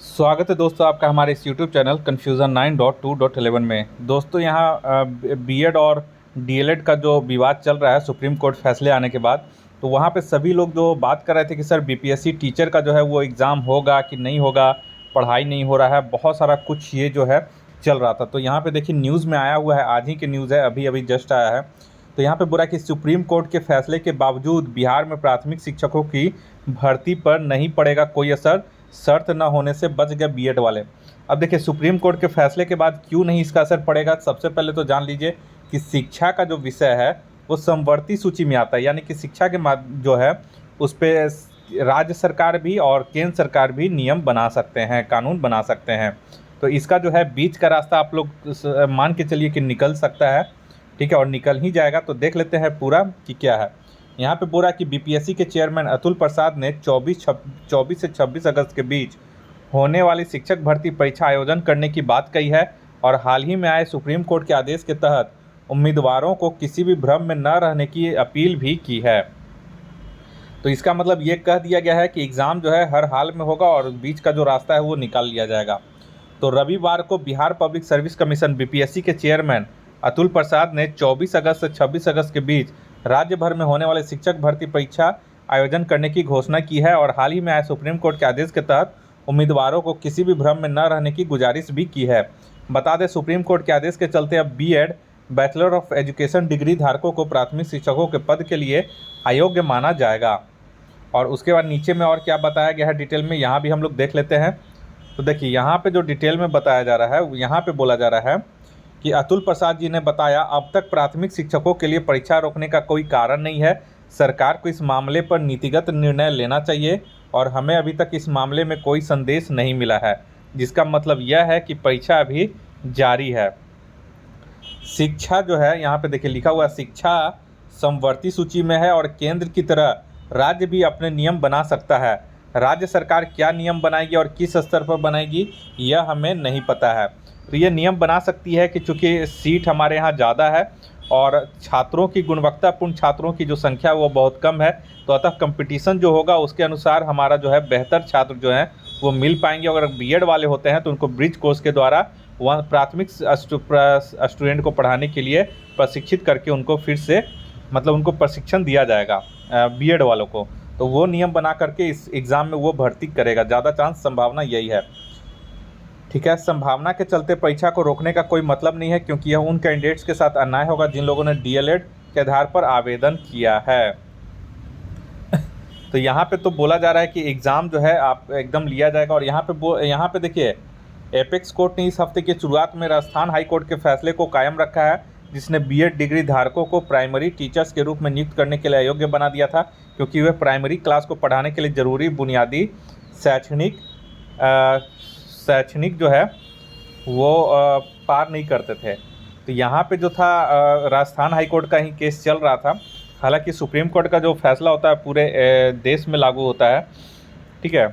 स्वागत है दोस्तों आपका हमारे इस YouTube चैनल कन्फ्यूज़न 9.2.11 में। दोस्तों यहाँ बीएड और डीएलएड का जो विवाद चल रहा है सुप्रीम कोर्ट फैसले आने के बाद, तो वहाँ पे सभी लोग जो बात कर रहे थे कि सर बीपीएससी टीचर का जो है वो एग्ज़ाम होगा कि नहीं होगा, पढ़ाई नहीं हो रहा है, बहुत सारा कुछ ये जो है चल रहा था। तो यहाँ पे देखिए न्यूज़ में आया हुआ है, आज ही की न्यूज़ है, अभी अभी जस्ट आया है। तो यहाँ पे बोला कि सुप्रीम कोर्ट के फैसले के बावजूद बिहार में प्राथमिक शिक्षकों की भर्ती पर नहीं पड़ेगा कोई असर, शर्त न होने से बच गए बीएड वाले। अब देखिए सुप्रीम कोर्ट के फैसले के बाद क्यों नहीं इसका असर पड़ेगा। सबसे पहले तो जान लीजिए कि शिक्षा का जो विषय है वो समवर्ती सूची में आता है, यानी कि शिक्षा के जो है उस पर राज्य सरकार भी और केंद्र सरकार भी नियम बना सकते हैं, कानून बना सकते हैं। तो इसका जो है बीच का रास्ता आप लोग मान के चलिए कि निकल सकता है, ठीक है, और निकल ही जाएगा। तो देख लेते हैं पूरा कि क्या है। यहाँ पे बोला कि बीपीएससी के चेयरमैन अतुल प्रसाद ने 24 से 26 अगस्त के बीच होने वाली शिक्षक भर्ती परीक्षा आयोजन करने की बात कही है और हाल ही में आए सुप्रीम कोर्ट के आदेश के तहत उम्मीदवारों को किसी भी भ्रम में न रहने की अपील भी की है। तो इसका मतलब ये कह दिया गया है कि एग्ज़ाम जो है हर हाल में होगा और बीच का जो रास्ता है वो निकाल लिया जाएगा। तो रविवार को Bihar public service commission BPSC के चेयरमैन अतुल प्रसाद ने 24 अगस्त से 26 अगस्त के बीच राज्य भर में होने वाले शिक्षक भर्ती परीक्षा आयोजन करने की घोषणा की है और हाल ही में आए सुप्रीम कोर्ट के आदेश के तहत उम्मीदवारों को किसी भी भ्रम में न रहने की गुजारिश भी की है। बता दें सुप्रीम कोर्ट के आदेश के चलते अब BEd bachelor of education degree धारकों को प्राथमिक शिक्षकों के पद के लिए अयोग्य माना जाएगा। और उसके बाद नीचे में और क्या बताया गया है डिटेल में, यहाँ भी हम लोग देख लेते हैं। तो देखिए यहाँ पे जो डिटेल में बताया जा रहा है, यहाँ पे बोला जा रहा है कि अतुल प्रसाद जी ने बताया अब तक प्राथमिक शिक्षकों के लिए परीक्षा रोकने का कोई कारण नहीं है। सरकार को इस मामले पर नीतिगत निर्णय लेना चाहिए और हमें अभी तक इस मामले में कोई संदेश नहीं मिला है, जिसका मतलब यह है कि परीक्षा अभी जारी है। शिक्षा जो है यहाँ पे देखिए लिखा हुआ शिक्षा समवर्ती सूची में है और केंद्र की तरह राज्य भी अपने नियम बना सकता है। राज्य सरकार क्या नियम बनाएगी और किस स्तर पर बनाएगी यह हमें नहीं पता है। तो ये नियम बना सकती है कि चूँकि सीट हमारे यहाँ ज़्यादा है और छात्रों की गुणवत्तापूर्ण छात्रों की जो संख्या वो बहुत कम है, तो अतः कंपटीशन जो होगा उसके अनुसार हमारा जो है बेहतर छात्र जो हैं वो मिल पाएंगे। अगर बीएड वाले होते हैं तो उनको ब्रिज कोर्स के द्वारा वहाँ प्राथमिक स्टूडेंट को पढ़ाने के लिए प्रशिक्षित करके उनको फिर से मतलब उनको प्रशिक्षण दिया जाएगा बीएड वालों को। तो वो नियम बना करके इस एग्ज़ाम में वो भर्ती करेगा, ज़्यादा चांस संभावना यही है, ठीक है। संभावना के चलते परीक्षा को रोकने का कोई मतलब नहीं है, क्योंकि यह उन कैंडिडेट्स के साथ अन्याय होगा जिन लोगों ने डीएलएड के आधार पर आवेदन किया है। तो यहाँ पे तो बोला जा रहा है कि एग्ज़ाम जो है आप एकदम लिया जाएगा। और यहाँ पे देखिए एपेक्स कोर्ट ने इस हफ्ते की शुरुआत में राजस्थान हाई कोर्ट के फैसले को कायम रखा है, जिसने बीएड डिग्री धारकों को प्राइमरी टीचर्स के रूप में नियुक्त करने के लिए अयोग्य बना दिया था, क्योंकि वे प्राइमरी क्लास को पढ़ाने के लिए ज़रूरी बुनियादी शैक्षणिक जो है वो पार नहीं करते थे। तो यहाँ पे जो था राजस्थान हाई कोर्ट का ही केस चल रहा था। हालांकि सुप्रीम कोर्ट का जो फैसला होता है पूरे देश में लागू होता है, ठीक है।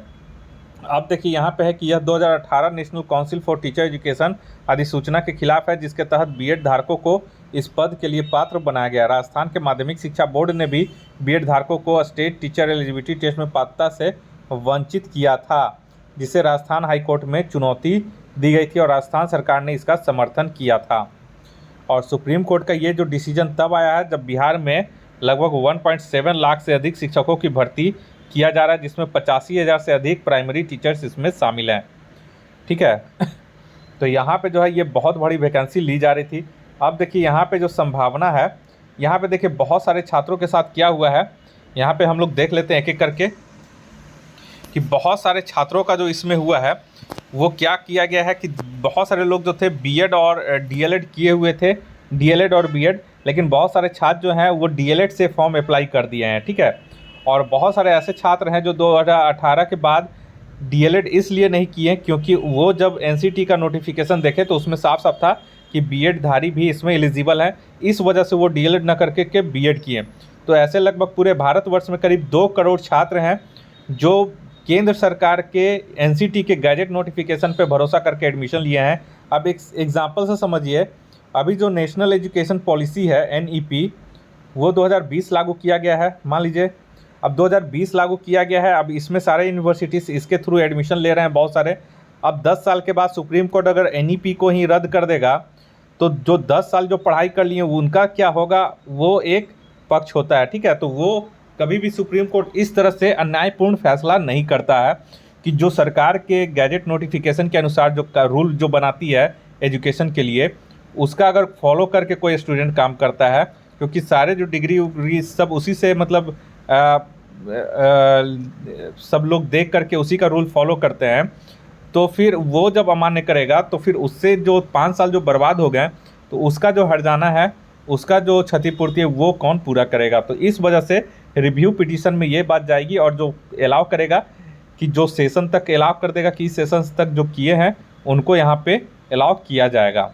अब देखिए यहाँ पे है कि यह 2018 national council for teacher education अधिसूचना के खिलाफ है, जिसके तहत बीएड धारकों को इस पद के लिए पात्र बनाया गया। राजस्थान के माध्यमिक शिक्षा बोर्ड ने भी बीएड धारकों को स्टेट टीचर एलिजिबिलिटी टेस्ट में पात्रता से वंचित किया था, जिसे राजस्थान हाई कोर्ट में चुनौती दी गई थी और राजस्थान सरकार ने इसका समर्थन किया था। और सुप्रीम कोर्ट का ये जो डिसीजन तब आया है जब बिहार में लगभग 1.7 लाख से अधिक शिक्षकों की भर्ती किया जा रहा है, जिसमें 85,000 से अधिक प्राइमरी टीचर्स इसमें शामिल हैं, ठीक है। तो यहाँ पे जो है ये बहुत बड़ी वैकेंसी ली जा रही थी। अब देखिए यहाँ पे जो संभावना है, यहाँ पे देखिए बहुत सारे छात्रों के साथ क्या हुआ है, यहाँ पे हम लोग देख लेते हैं एक एक करके कि बहुत सारे छात्रों का जो इसमें हुआ है वो क्या किया गया है कि बहुत सारे लोग जो थे बीएड और डीएलएड किए हुए थे, डीएलएड और बीएड, लेकिन बहुत सारे छात्र जो हैं वो डीएलएड से फॉर्म अप्लाई कर दिए हैं, ठीक है। और बहुत सारे ऐसे छात्र हैं जो 2018 के बाद डीएलएड इसलिए नहीं किए क्योंकि वो जब एनसीटी का नोटिफिकेशन देखे तो उसमें साफ साफ था कि बीएड धारी भी इसमें एलिजिबल है, इस वजह से वो डीएलएड न करके बीएड किए। तो ऐसे लगभग पूरे भारतवर्ष में करीब 2 करोड़ छात्र हैं जो केंद्र सरकार के एनसीटी के गैजेट नोटिफिकेशन पे भरोसा करके एडमिशन लिए हैं। अब एक एग्जांपल से समझिए, अभी जो नेशनल एजुकेशन पॉलिसी है एनईपी वो 2020 लागू किया गया है, मान लीजिए अब 2020 लागू किया गया है। अब इसमें सारे यूनिवर्सिटीज़ इसके थ्रू एडमिशन ले रहे हैं बहुत सारे। अब 10 साल के बाद सुप्रीम कोर्ट अगर एनईपी को ही रद्द कर देगा तो जो 10 साल जो पढ़ाई कर लिए उनका क्या होगा, वो एक पक्ष होता है, ठीक है। तो वो कभी भी सुप्रीम कोर्ट इस तरह से अन्यायपूर्ण फैसला नहीं करता है कि जो सरकार के गैजेट नोटिफिकेशन के अनुसार जो रूल जो बनाती है एजुकेशन के लिए, उसका अगर फॉलो करके कोई स्टूडेंट काम करता है, क्योंकि सारे जो डिग्री सब उसी से मतलब सब लोग देख करके उसी का रूल फॉलो करते हैं, तो फिर वो जब अमान्य करेगा तो फिर उससे जो 5 साल जो बर्बाद हो गए तो उसका जो हर्जाना है, उसका जो क्षतिपूर्ति है वो कौन पूरा करेगा। तो इस वजह से रिव्यू पिटीशन में ये बात जाएगी, और जो अलाउ करेगा कि जो सेशन तक अलाउ कर देगा कि इस सेशन तक जो किए हैं उनको यहाँ पे अलाउ किया जाएगा।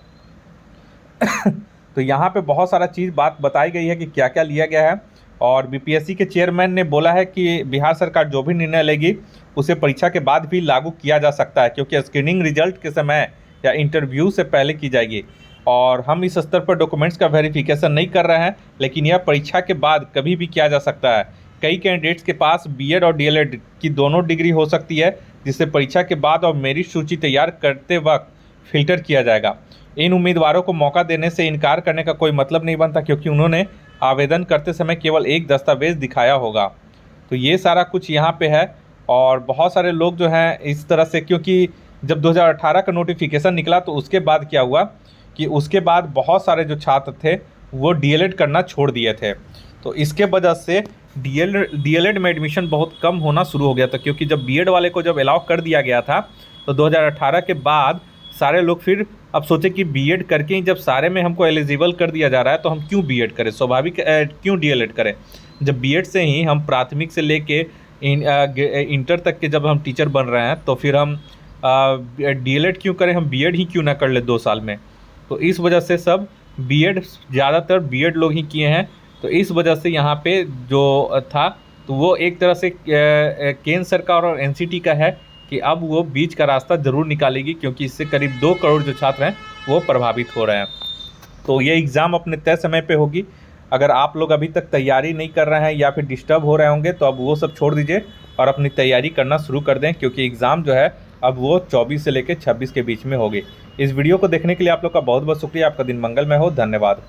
तो यहाँ पे बहुत सारा चीज़ बात बताई गई है कि क्या क्या लिया गया है, और बीपीएससी के चेयरमैन ने बोला है कि बिहार सरकार जो भी निर्णय लेगी उसे परीक्षा के बाद भी लागू किया जा सकता है, क्योंकि स्क्रीनिंग रिजल्ट के समय या इंटरव्यू से पहले की जाएगी, और हम इस स्तर पर डॉक्यूमेंट्स का वेरिफिकेशन नहीं कर रहे हैं, लेकिन यह परीक्षा के बाद कभी भी किया जा सकता है। कई कैंडिडेट्स के पास बीएड और डीएलएड की दोनों डिग्री हो सकती है, जिसे परीक्षा के बाद और मेरिट सूची तैयार करते वक्त फिल्टर किया जाएगा। इन उम्मीदवारों को मौका देने से इनकार करने का कोई मतलब नहीं बनता, क्योंकि उन्होंने आवेदन करते समय केवल एक दस्तावेज़ दिखाया होगा। तो ये सारा कुछ यहाँ पे है, और बहुत सारे लोग जो हैं इस तरह से, क्योंकि जब 2018 का नोटिफिकेशन निकला तो उसके बाद क्या हुआ कि उसके बाद बहुत सारे जो छात्र थे वो डीएलएड करना छोड़ दिए थे। तो इसके वजह से डीएलएड में एडमिशन बहुत कम होना शुरू हो गया था, क्योंकि जब बीएड वाले को जब अलाउ कर दिया गया था तो 2018 के बाद सारे लोग फिर अब सोचे कि बीएड करके ही जब सारे में हमको एलिजिबल कर दिया जा रहा है तो हम क्यों बीएड करें, स्वाभाविक क्यों डीएलएड करें। जब बीएड से ही हम प्राथमिक से लेके इंटर तक के जब हम टीचर बन रहे हैं तो फिर हम डीएलएड क्यों करें, हम बीएड ही क्यों ना कर ले 2 साल में। तो इस वजह से सब बीएड, ज़्यादातर बीएड लोग ही किए हैं। तो इस वजह से यहाँ पे जो था तो वो एक तरह से केंद्र सरकार और एनसीटी का है कि अब वो बीच का रास्ता ज़रूर निकालेगी, क्योंकि इससे करीब 2 करोड़ जो छात्र हैं वो प्रभावित हो रहे हैं। तो ये एग्ज़ाम अपने तय समय पे होगी। अगर आप लोग अभी तक तैयारी नहीं कर रहे हैं या फिर डिस्टर्ब हो रहे होंगे तो अब वो सब छोड़ दीजिए और अपनी तैयारी करना शुरू कर दें, क्योंकि एग्ज़ाम जो है अब वो 24 से लेकर 26 के बीच में होगी। इस वीडियो को देखने के लिए आप लोग का बहुत बहुत शुक्रिया। आपका दिन मंगलमय हो। धन्यवाद।